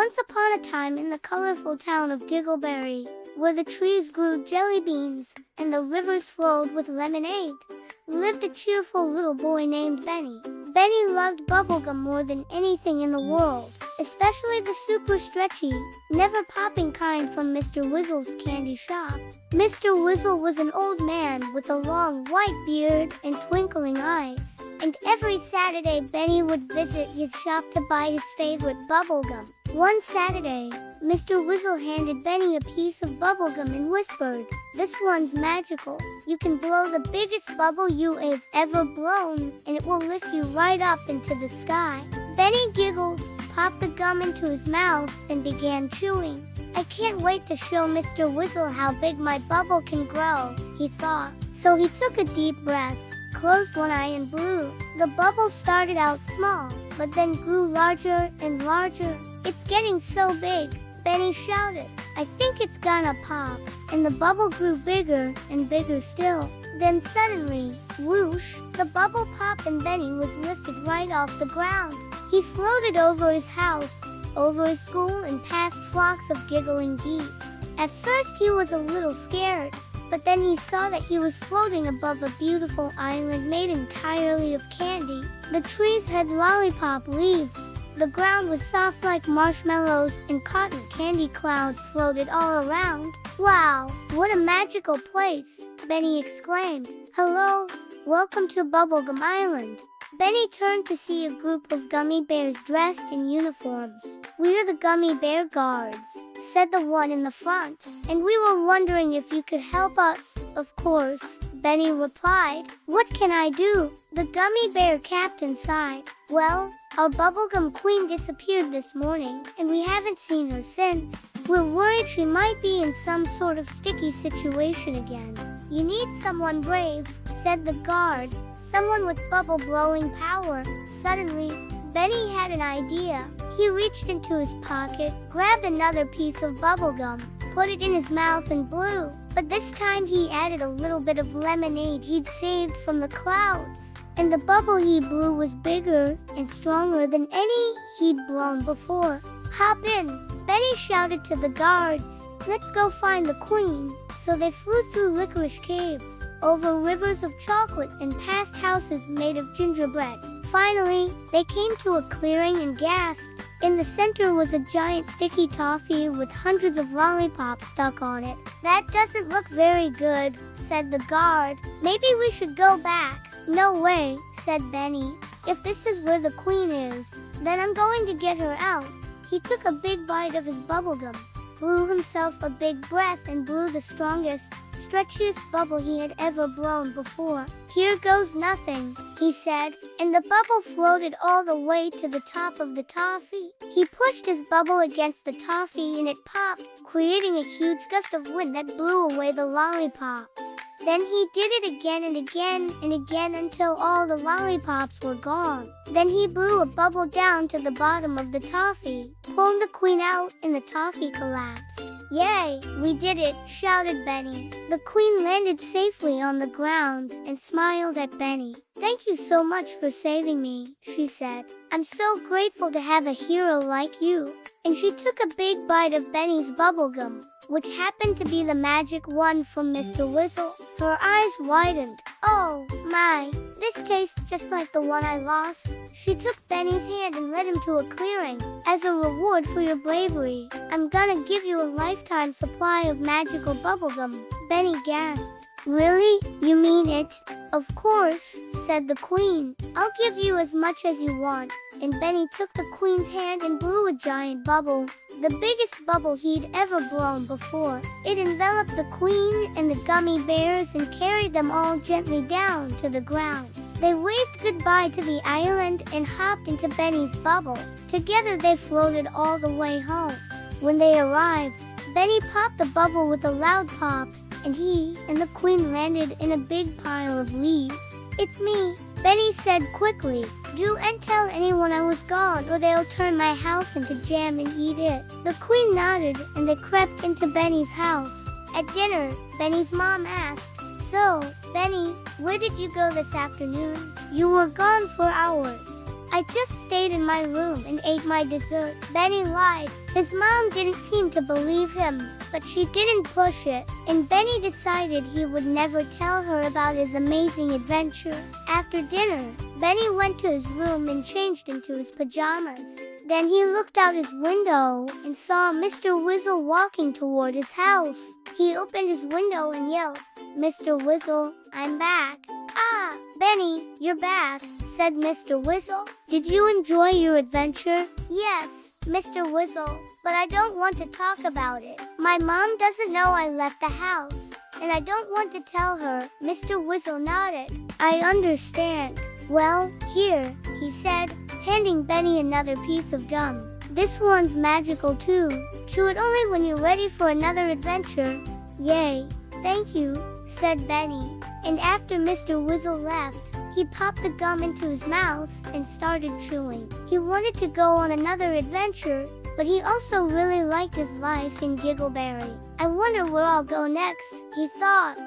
Once upon a time in the colorful town of Giggleberry, where the trees grew jelly beans and the rivers flowed with lemonade, lived a cheerful little boy named Benny. Benny loved bubblegum more than anything in the world, especially the super stretchy, never popping kind from Mr. Whistle's candy shop. Mr. Whistle was an old man with a long white beard and twinkling eyes, and every Saturday Benny would visit his shop to buy his favorite bubblegum. One Saturday, Mr. Whistle handed Benny a piece of bubblegum and whispered, "This one's magical. You can blow the biggest bubble you have ever blown, and it will lift you right up into the sky." Benny giggled, popped the gum into his mouth, and began chewing. "I can't wait to show Mr. Whistle how big my bubble can grow," he thought. So he took a deep breath, closed one eye and blew. The bubble started out small, but then grew larger and larger. "It's getting so big," Benny shouted. "I think it's gonna pop." And the bubble grew bigger and bigger still. Then suddenly, whoosh, the bubble popped and Benny was lifted right off the ground. He floated over his house, over his school, and past flocks of giggling geese. At first he was a little scared, but then he saw that he was floating above a beautiful island made entirely of candy. The trees had lollipop leaves. The ground was soft like marshmallows, and cotton candy clouds floated all around. "Wow, what a magical place!" Benny exclaimed. "Hello, welcome to Bubblegum Island." Benny turned to see a group of gummy bears dressed in uniforms. "We're the Gummy Bear Guards," said the one in the front, "and we were wondering if you could help us." "Of course," Benny replied. "What can I do?" The gummy bear captain sighed. "Well, our Bubblegum Queen disappeared this morning, and we haven't seen her since. We're worried she might be in some sort of sticky situation again." "You need someone brave," said the guard, "someone with bubble-blowing power." Suddenly, Benny had an idea. He reached into his pocket, grabbed another piece of bubblegum, put it in his mouth and blew. But this time he added a little bit of lemonade he'd saved from the clouds. And the bubble he blew was bigger and stronger than any he'd blown before. "Hop in," Benny shouted to the guards. "Let's go find the queen." So they flew through licorice caves, over rivers of chocolate, and past houses made of gingerbread. Finally, they came to a clearing and gasped. In the center was a giant sticky toffee with hundreds of lollipops stuck on it. "That doesn't look very good," said the guard. "Maybe we should go back." "No way," said Benny. "If this is where the queen is, then I'm going to get her out." He took a big bite of his bubblegum, blew himself a big breath, and blew the strongest, stretchiest bubble he had ever blown before. "Here goes nothing," he said, and the bubble floated all the way to the top of the toffee. He pushed his bubble against the toffee and it popped, creating a huge gust of wind that blew away the lollipops. Then he did it again and again and again until all the lollipops were gone. Then he blew a bubble down to the bottom of the toffee, pulled the queen out, and the toffee collapsed. "Yay, we did it!" shouted Benny. The queen landed safely on the ground and smiled at Benny. "Thank you so much for saving me," she said. "I'm so grateful to have a hero like you." And she took a big bite of Benny's bubblegum, which happened to be the magic one from Mr. Whistle. Her eyes widened. "Oh, my, this tastes just like the one I lost." She took Benny's hand and led him to a clearing. "As a reward for your bravery, I'm gonna give you a lifetime supply of magical bubblegum," Benny gasped. "Really? You mean it?" "Of course," said the queen. "I'll give you as much as you want." And Benny took the queen's hand and blew a giant bubble, the biggest bubble he'd ever blown before. It enveloped the queen and the gummy bears and carried them all gently down to the ground. They waved goodbye to the island and hopped into Benny's bubble. Together they floated all the way home. When they arrived, Benny popped the bubble with a loud pop, and he and the queen landed in a big pile of leaves. "It's me," Benny said quickly. "Do and tell anyone I was gone, or they'll turn my house into jam and eat it." The queen nodded, and they crept into Benny's house. At dinner, Benny's mom asked, "So, Benny, where did you go this afternoon? You were gone for hours." I just stayed in my room and ate my dessert. Benny lied. His mom didn't seem to believe him, but she didn't push it, and Benny decided he would never tell her about his amazing adventure. After dinner, Benny went to his room and changed into his pajamas. Then he looked out his window and saw Mr. Whizzle walking toward his house. He opened his window and yelled, "Mr. Whizzle, I'm back." "Ah, Benny, you're back," said Mr. Whizzle. "Did you enjoy your adventure?" "Yes, Mr. Whizzle, but I don't want to talk about it. My mom doesn't know I left the house, and I don't want to tell her." Mr. Whizzle nodded. "I understand. Well, here," he said, handing Benny another piece of gum. "This one's magical too. Chew it only when you're ready for another adventure." "Yay, thank you," said Benny. And after Mr. Whizzle left, he popped the gum into his mouth and started chewing. He wanted to go on another adventure, but he also really liked his life in Giggleberry. "I wonder where I'll go next," he thought.